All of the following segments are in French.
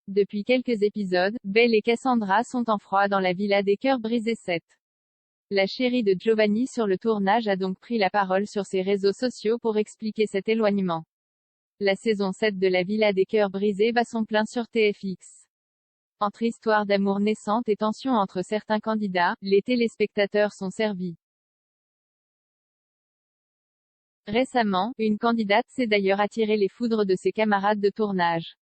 Depuis quelques épisodes, Belle et Cassandra sont en froid dans la villa des cœurs brisés 7. La chérie de Giovanni sur le tournage a donc pris la parole sur ses réseaux sociaux pour expliquer cet éloignement. La saison 7 de la Villa des cœurs brisés bat son plein sur TFX. Entre histoire d'amour naissante et tension entre certains candidats, les téléspectateurs sont servis. Récemment, une candidate s'est d'ailleurs attiré les foudres de ses camarades de tournage.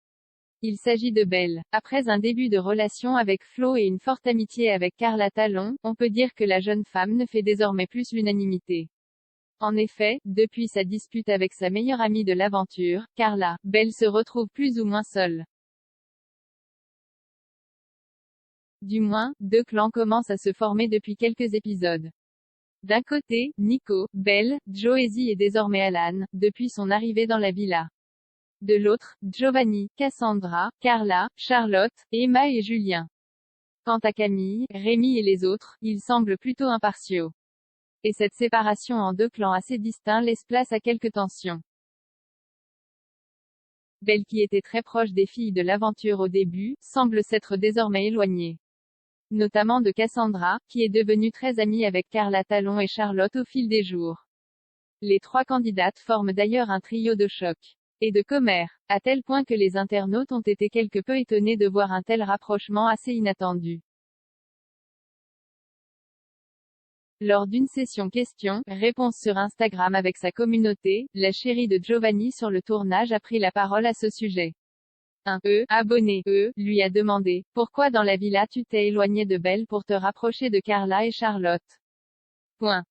Il s'agit de Belle. Après un début de relation avec Flo et une forte amitié avec Carla Talon, on peut dire que la jeune femme ne fait désormais plus l'unanimité. En effet, depuis sa dispute avec sa meilleure amie de l'aventure, Carla, Belle se retrouve plus ou moins seule. Du moins, deux clans commencent à se former depuis quelques épisodes. D'un côté, Nico, Belle, Josie et désormais Alan, depuis son arrivée dans la villa. De l'autre, Giovanni, Cassandra, Carla, Charlotte, Emma et Julien. Quant à Camille, Rémi et les autres, ils semblent plutôt impartiaux. Et cette séparation en deux clans assez distincts laisse place à quelques tensions. Belle, qui était très proche des filles de l'aventure au début, semble s'être désormais éloignée. Notamment de Cassandra, qui est devenue très amie avec Carla Talon et Charlotte au fil des jours. Les trois candidates forment d'ailleurs un trio de choc. Et de commère, à tel point que les internautes ont été quelque peu étonnés de voir un tel rapprochement assez inattendu. Lors d'une session questions-réponses sur Instagram avec sa communauté, la chérie de Giovanni sur le tournage a pris la parole à ce sujet. Un abonné lui a demandé « Pourquoi dans la villa tu t'es éloigné de Belle pour te rapprocher de Carla et Charlotte ?»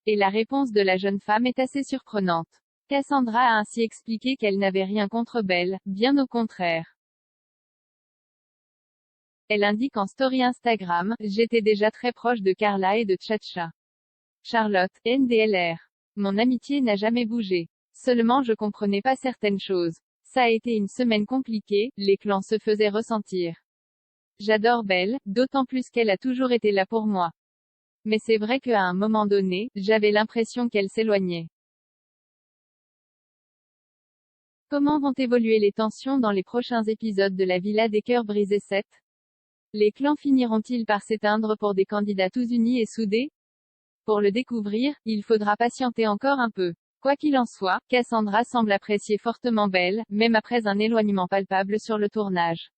Et la réponse de la jeune femme est assez surprenante. Cassandra a ainsi expliqué qu'elle n'avait rien contre Belle, bien au contraire. Elle indique en story Instagram « J'étais déjà très proche de Carla et de Tchatcha. Charlotte, NDLR. Mon amitié n'a jamais bougé. Seulement je comprenais pas certaines choses. Ça a été une semaine compliquée, les clans se faisaient ressentir. J'adore Belle, d'autant plus qu'elle a toujours été là pour moi. Mais c'est vrai qu'à un moment donné, j'avais l'impression qu'elle s'éloignait. » Comment vont évoluer les tensions dans les prochains épisodes de la Villa des cœurs brisés 7? Les clans finiront-ils par s'éteindre pour des candidats tous unis et soudés? Pour le découvrir, il faudra patienter encore un peu. Quoi qu'il en soit, Cassandra semble apprécier fortement Belle, même après un éloignement palpable sur le tournage.